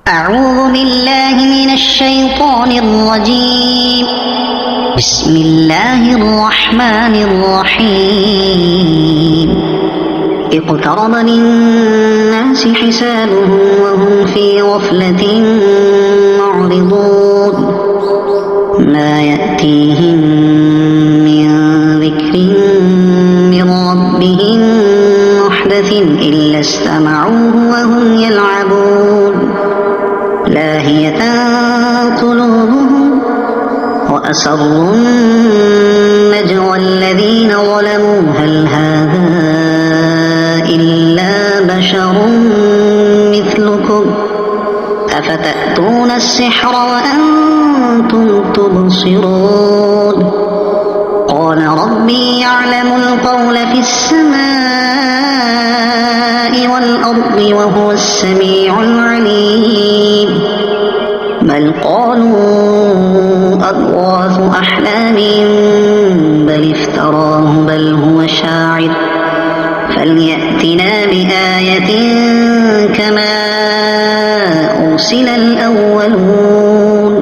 أعوذ بالله من الشيطان الرجيم. بسم الله الرحمن الرحيم. اقترب للناس حسابهم وهم في غفلة معرضون. ما يأتيهم من ذكر من ربهم محدث إلا استمعوه وهم يلعبون. لاهية قلوبهم وأسروا النجوى الذين ظلموا هل هذا إلا بشر مثلكم أفتأتون السحر وأنتم تبصرون. قال ربي يعلم القول في السماء والأرض وهو السميع العليم. بل قالوا أضغاث أحلام بل افتراه بل هو شاعر فليأتنا بآية كما أرسل الأولون.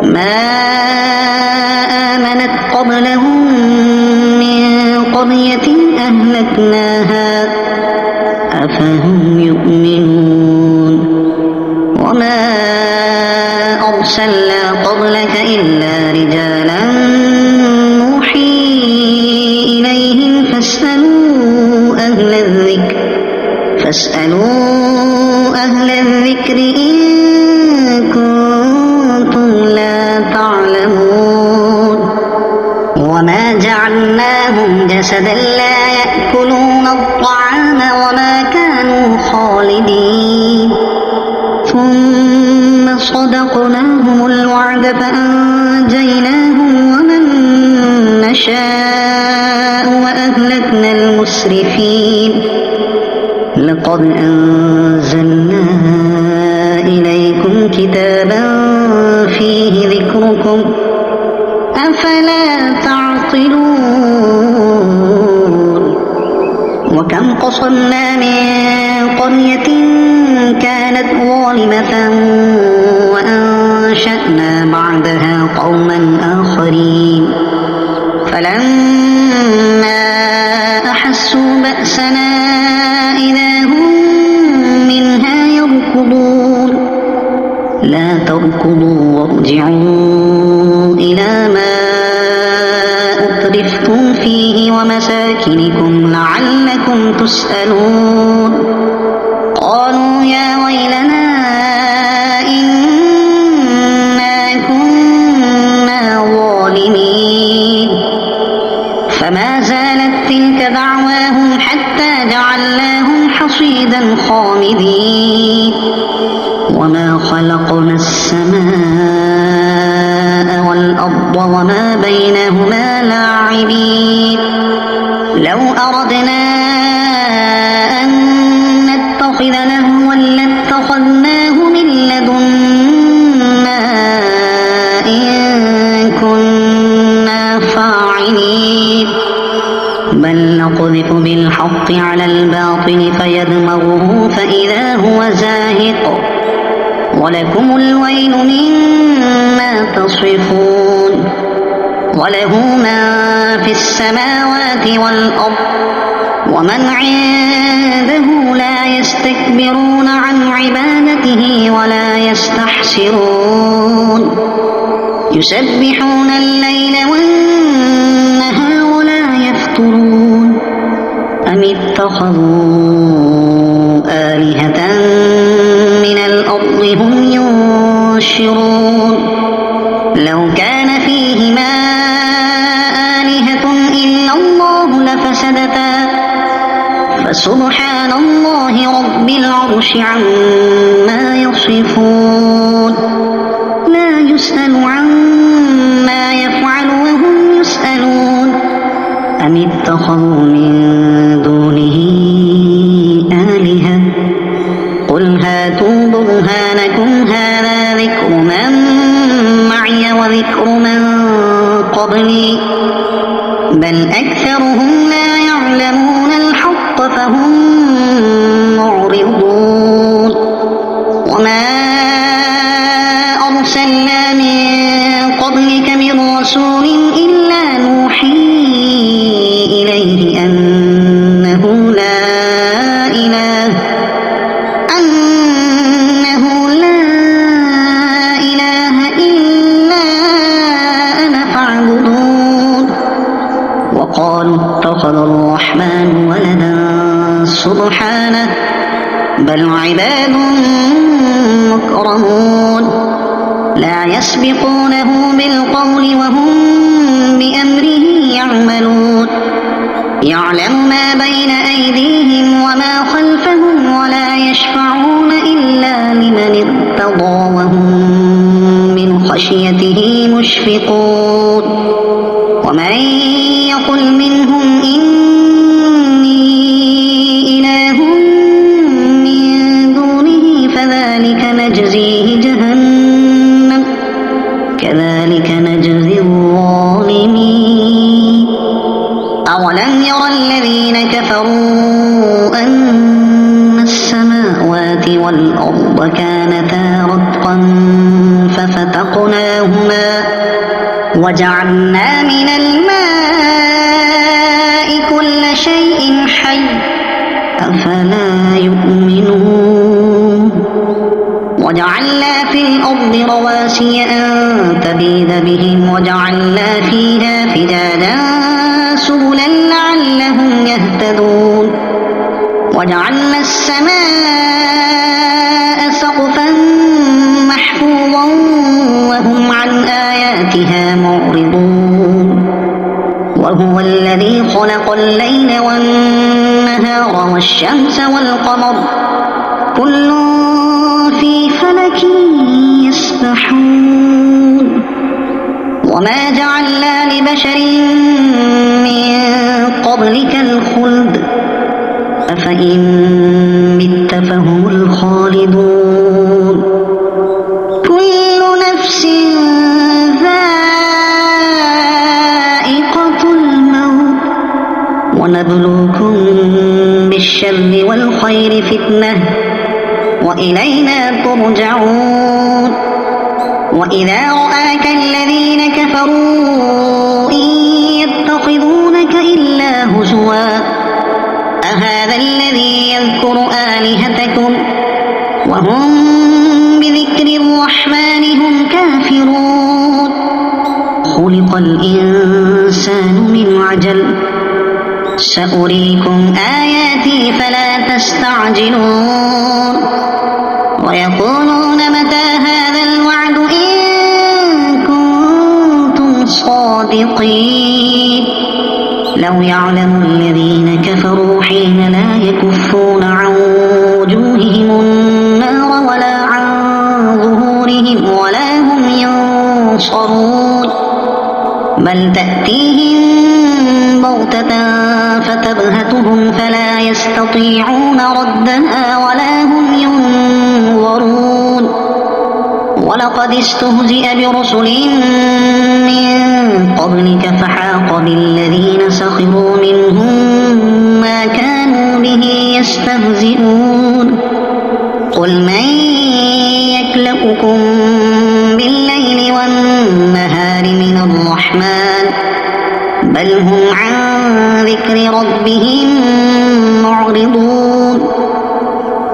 ما آمنت قبلهم من قرية أهلكناها أفهم يؤمنون. وما أرسلنا قبلك إلا رجالا نوحي إليهم فاسألوا أهل الذكر إن كنتم لا تعلمون. وما جعلناهم جسدا لا يأكلون الطعام وما كانوا خالدين. ثم صدقناهم الوعد فأنجيناهم ومن نشاء وأهلكنا المسرفين. لقد أنزلنا إليكم كتابا فيه ذكركم أفلا تعقلون. وكم قصمنا من قرية كانت ظالمة وأنشأنا بعدها قوما آخرين فلما أحسوا بأسنا إذا هم منها يركضون. لا تركضوا وارجعوا إلى ما أترفتم فيه ومساكنكم لعلكم تسألون. قالوا يا ويلنا إنا كنا ظالمين. فما زالت تلك دعواهم حتى جعلناهم حصيدا خامدين. وما خلقنا السماء والأرض وما بينهما لاعبين. لو أردنا أن نتخذ لهوا لاتخذناه من لدنا إن كنا فاعلين. بل نقذف بالحق على الباطل فيدمغه فإذا هو زاهق ولكم الويل مما تصفون. وله من في السماوات والأرض ومن عنده لا يستكبرون عن عبادته ولا يستحسرون. يسبحون الليل والنهار ولا يفترون. أم اتخذوا آلهة من الأرض هم ينشرون. لو كان فيهما آلهة إلا الله لفسدتا فسبحان الله رب العرش عما يصفون. لا يسأل عما يفعل وهم يسألون. أم اتخذوا من دونه آلهة قل هاتوا برهانكم هذا ذكر من معي وذكر من قبلي بل أكثرهم لا يعلمون الحق فهم معرضون. وما أرسلنا من قبلك من رسول إلا نوحي إليه أنه لا إله إلا أنا فاعبدون. وقالوا اتخذ الرحمن ولدا سبحانه بل عباد مكرمون لا يسبقونه بالقول وهم بأمره يعملون. يعلم ما بين أيديهم وما خلفهم ولا يشفعون إلا لمن ارتضى وهم من خشيته مشفقون. ومن يقل منهم إني إله من دونه فذلك نجزيه جهنم كذلك نجزي الظالمين. أولم ير الذين كفروا أن السماوات والأرض كانتا رتقا ففتقناهما وجعلنا من الماء كل شيء حي أفلا يؤمنون. وجعلنا في الأرض رواسي أن تميد بهم وجعلنا فيها فجاجا سبلا لعلهم يهتدون. وجعلنا السماء سقفا محفوظا وهم عن آياتها معرضون. وهو الذي خلق الليل والنهار والشمس والقمر كل في فلك يسبحون. وما جعلنا لبشر من قبلك الخلد أفإن مت فهم الخالدون. كل نفس ذائقة الموت ونبلوكم بالشر والخير فتنة وإلينا ترجعون. وإذا رآك الذين كفروا إن يتخذونك إلا هزوا أهذا الذي يذكر آلهتكم وهم بذكر الرحمن هم كافرون. خلق الإنسان من عجل سأريكم آياتي فلا تستعجلون. ويقولون متى هذا الوعد إن كنتم صادقين. لو يعلم الذين كفروا حين لا يكفون عن وجوههم النار ولا عن ظهورهم ولا هم ينصرون بل تأتيهم بغتة فتبهتهم فلا يستطيعون ردها ولا هم ينظرون. ولقد استهزئ برسل من قبلك فحاق بالذين سخروا منهم ما كانوا به يستهزئون. قل من يكلؤكم بالليل والنهار من الرحمن بل هم عن ذكر ربهم معرضون.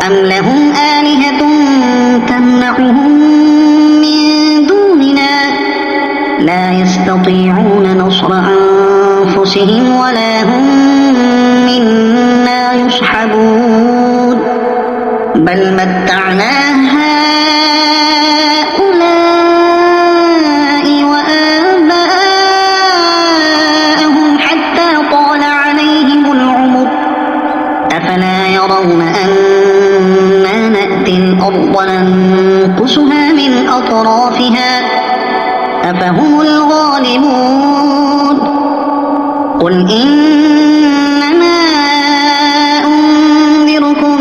أم لهم آلهة تمنعهم من دوننا لا يستطيعون نصر أنفسهم ولا هم منا يصحبون بل متعنا هؤلاء وآباءهم حتى طال عليهم العمر أفلا يرون أنا نأتي الأرض ننقصها من أطرافها أفهم الغالبون. قل إنما أنذركم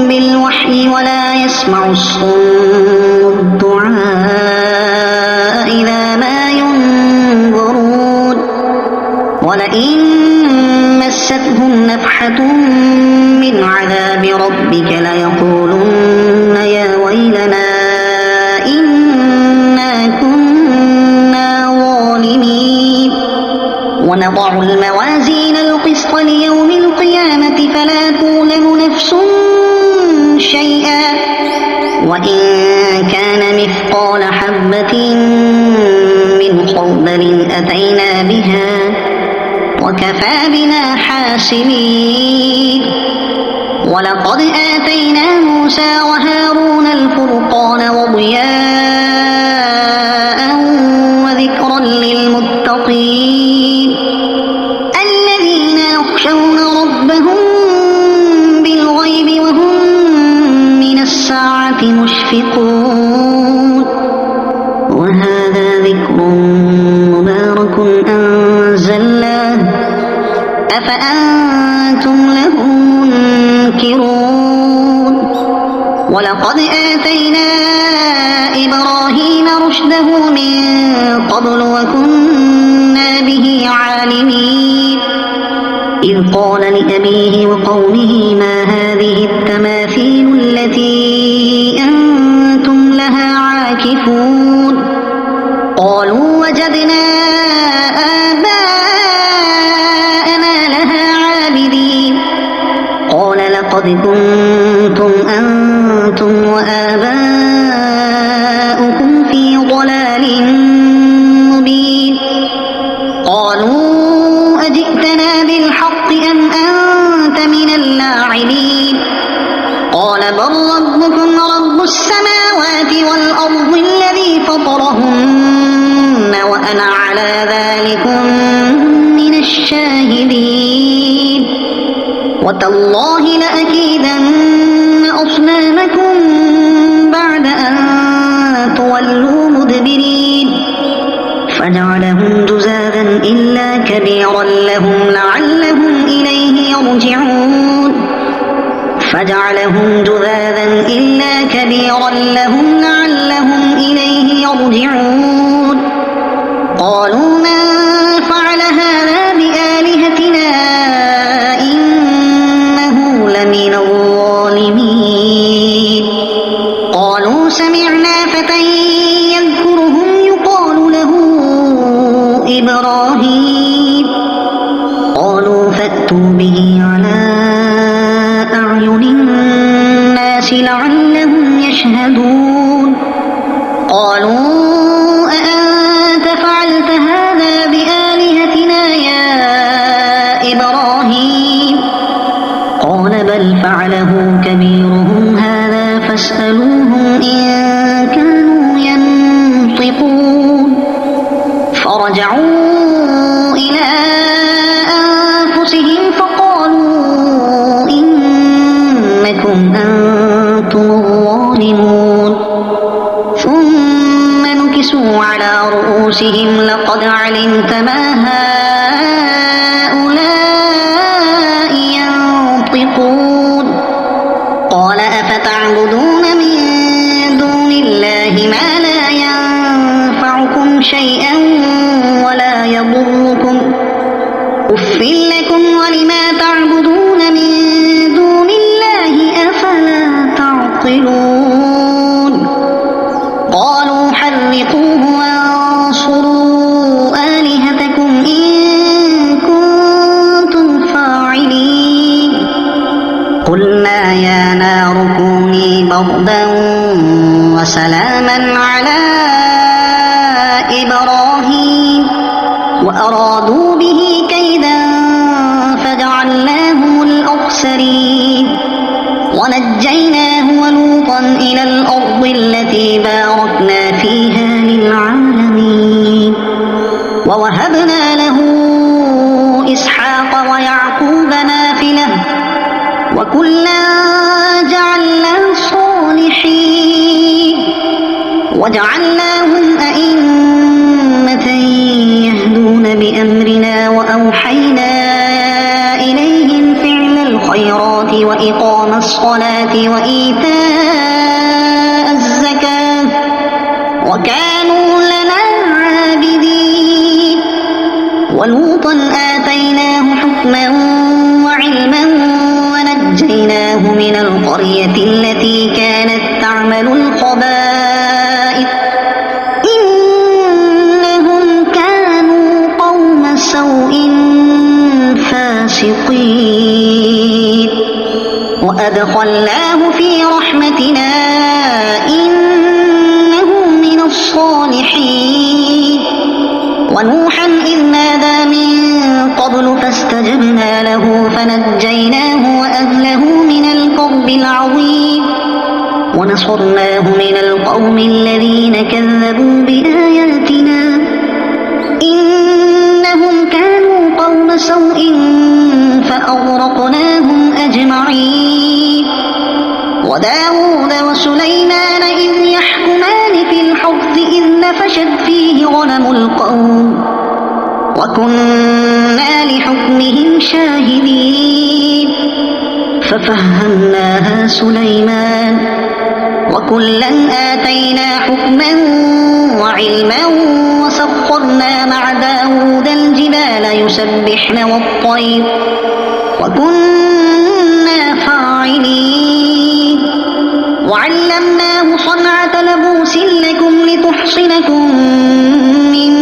بالوحي ولا يسمع الصم الدعاء إذا ما ينذرون. ولئن مستهم نفحة من عذاب ربك ليقولن يا ويلنا ونضع الموازين القسط ليوم القيامة فلا تظلم نفس شيئا وإن كان مثقال حبة من خردل أتينا بها وكفى بنا حاسبين ولقد آتينا موسى وهارون الفرقان وضياء وذكرا للمتقين الذين يخشون ربهم بالغيب وهم من الساعة مشفقون وهذا ذكر مبارك أنزلناه أفأنتم له منكرون ولقد آتينا إبراهيم رشده من قبل وكنا به عالمين إذ قال لأبيه وقومه ما هذه التماثيل التي أنتم لها عاكفون قالوا وجدنا آباءنا لها عابدين قال لقد كنتم أنتم وآباؤكم في ضلال مبين قالوا أجئتنا بالحق أم أنت من اللاعبين قال بل ربكم رب السماوات والأرض الذي فطرهن وأنا على ذلكم من الشاهدين وتالله لأكيدن أصنامكم بعد أن تولوا مدبرين فجعلهم جزاذا إلا كبيرا لهم لعلهم إليه يرجعون فجعلهم جذاذا إلا كبيرا لهم لعلهم إليه يرجعون قالوا من فعل هذا بآلهتنا إنه لمن الظالمين قالوا سمعنا فتى يذكرهم يقال له إبراهيم قالوا فأتوا به على أعين الناس لعلهم يشهدون قالوا أأنت فعلت هذا بآلهتنا يا إبراهيم قال بل فعله كبيرهم هذا فاسألوهم إن كانوا ينطقون فرجعوا إلى أنفسهم فقالوا إنكم أنتم الظالمون ثم نكسوا على رؤوسهم لقد علمت ما هؤلاء ينطقون قال أفتعبدون من دون الله ما لا ينفعكم شيئا ولا يضركم أف لكم ولما تعبدون من دون الله أفلا تعقلون قالوا حرقوه وانصروا آلهتكم إن كنتم فاعلين قلنا يا نار كوني بردا وسلاما على إبراهيم وأرادوا به كيدا فجعلناهم الأخسرين ونجيناه ولوطا إلى الأرض التي باركنا فيها للعالمين ووهبنا له إسحاق ويعقوب نافلة وكلا جعلنا صالحين وجعلناهم أئمة يهدون بأمرنا وأوحينا إليهم فعل الخيرات وإقام الصلاة وإيتاء الزكاة وكانوا لنا عابدين ولوطا آتيناه حكما وعلما ونجيناه من القرية التي كانت تعمل الخبائث إنهم كانوا قوم سوء وأدخلناه في رحمتنا إنه من الصالحين ونوحا إذ نادى من قبل فاستجبنا له فنجيناه وأهله من الكرب العظيم ونصرناه من القوم الذين كذبوا بآياتنا إنهم كانوا قوم سوء فأغرقناهم أجمعين وداود وسليمان إذ يحكمان في الحرث إذ نفشت فيه غنم القوم وكنا لحكمهم شاهدين ففهمناها سليمان وكلا آتينا حكما وعلما وسخرنا مع داود الجبال يسبحن والطير وكنا فاعلين وعلمناه صنعة لبوس لكم لتحصنكم من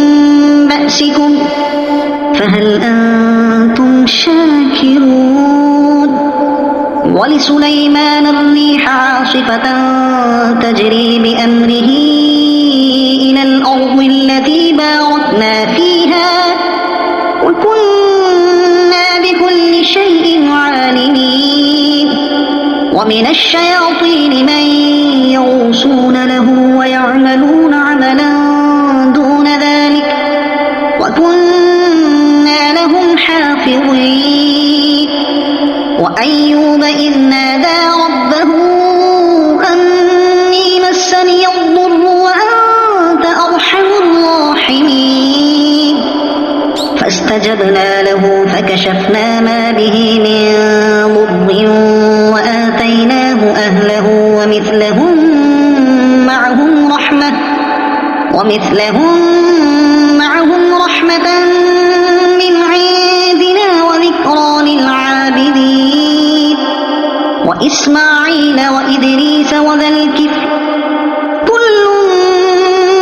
بأسكم فهل أنتم شاكرون ولسليمان الريح عاصفة تجري بأمره إلى الأرض التي باركنا فيها وكنا بكل شيء عالمين ومن الشياطين من يغوصون له ويعملون عملا دون ذلك وكنا لهم حافظين وأيوب إذ نادى ربه أني مسني الضر وأنت أرحم الراحمين فاستجبنا له فكشفنا ما به من ضر وآتيناه أهله ومثلهم معهم رحمة من عندنا وذكرى للعابدين وإسماعيل وإدريس وذا الكفل كل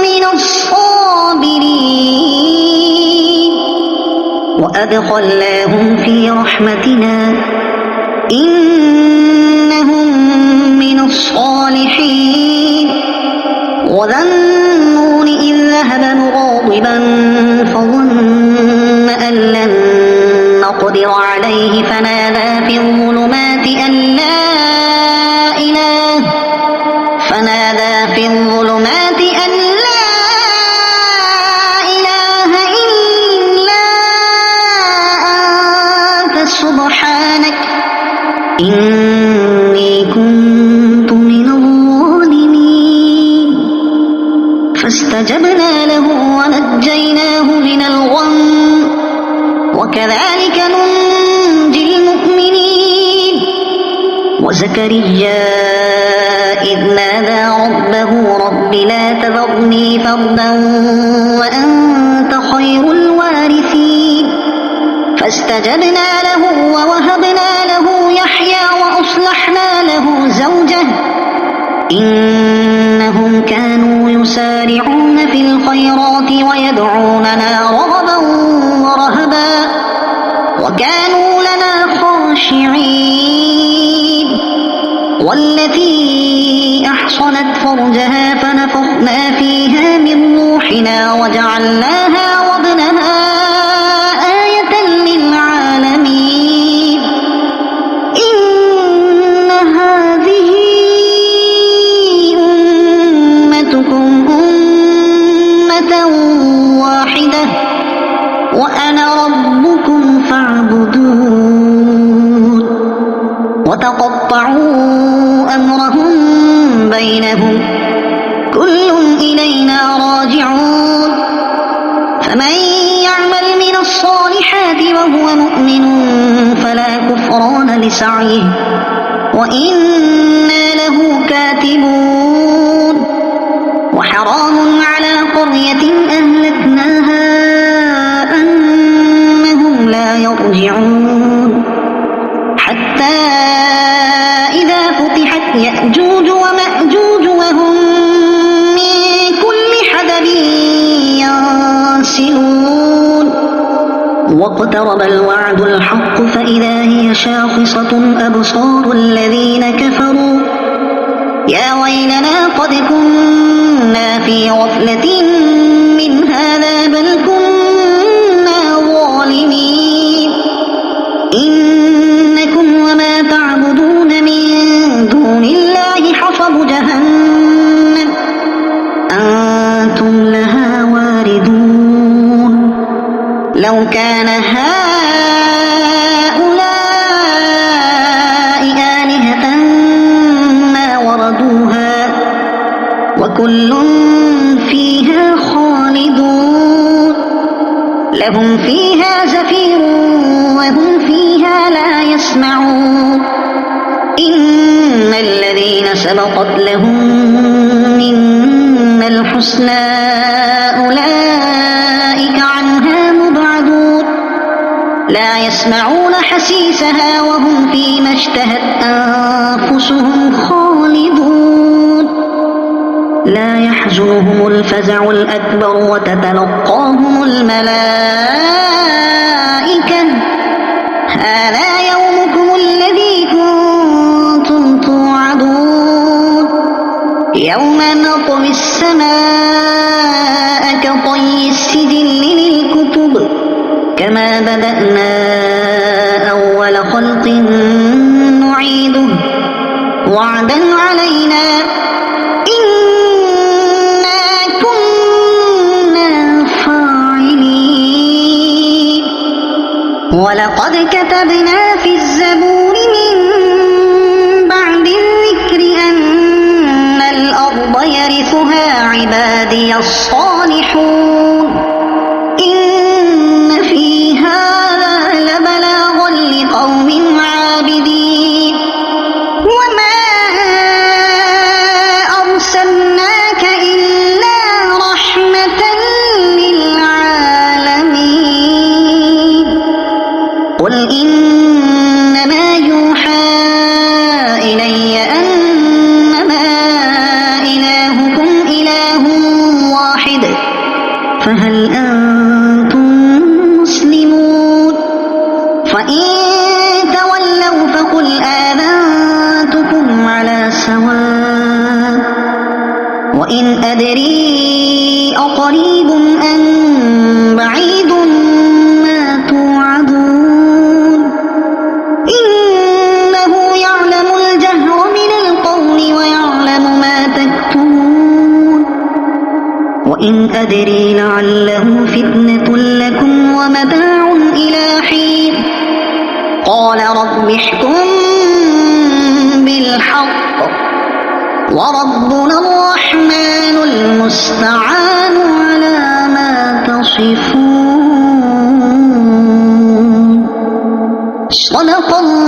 من الصابرين وأدخلناهم في رحمتنا إنهم من الصالحين وذا النون إذ ذهب مغاضبا فظن أن لن نقدر عليه فنادى في الظلمات أن لا إله إلا أنت سبحانك إني كنت من الظالمين فاستجبنا له ونجيناه من الغم وكذلك ننجي المؤمنين وزكريا إذ نادى ربه رب لا تذرني فردا وأنت خير الوارثين فاستجبنا له ووهبنا له يحيى وأصلحنا له زوجه إنهم كانوا يسارعون في الخيرات ويدعوننا رغبا ورهبا وكانوا لنا خاشعين والتي أحصنت فرجها فنفخنا فيها من روحنا وجعلناها وابنها آية للعالمين إن هذه أمتكم أمة واحدة وأنا ربكم فاعبدون وتقطعوا أمرهم بينهم كل إلينا راجعون فمن يعمل من الصالحات وهو مؤمن فلا كفران لسعيه وإنا له كاتبون وحرام على قرية أهلكناها أنهم لا يرجعون حتى إذا فتحت يأجوج ومأجوج وهم من كل حدب ينسلون واقترب الوعد الحق فإذا هي شاخصة أبصار الذين كفروا يا ويلنا قد كنا في غفلة من هذا بل كنا ظالمين إنكم وما تعبدون من دون الله حصب جهنم أنتم لها واردون لو كان هؤلاء آلهة ما وردوها وكل فيها خالدون لهم فيها زفير وهم فيها لا يسمعون إن الذين سبقت لهم منا الحسنى أولئك عنها مبعدون لا يسمعون حسيسها وهم فيما اشتهت أنفسهم خالدون لا يحزنهم الفزع الأكبر وتتلقاهم الملائكة هذا يومكم الذي كنتم توعدون يوم نطوي السماء كطي السجل للكتب كما بدأنا أول خلق نعيده وعدا علينا إنا كنا فاعلين ولقد كتبنا في الزبور من بعد الذكر أن الأرض يرثها عبادي الصالحون إن في هذا لبلاغا لقوم عابدين وما أرسلناك إلا رحمة للعالمين قل إنما يوحى إلي أنما إلهكم إله واحد فهل أنتم مسلمون فإن تولوا فقل آذنتكم على سواء وإن أدري أقريب أم بعيد ما توعدون إنه يعلم الجهر من القول ويعلم ما تكتمون وإن أدري لعله فتنة لكم ومتاع إلى حين قال رب احكم بالحق وربنا الرحمن المستعان على ما تصفون صدق الله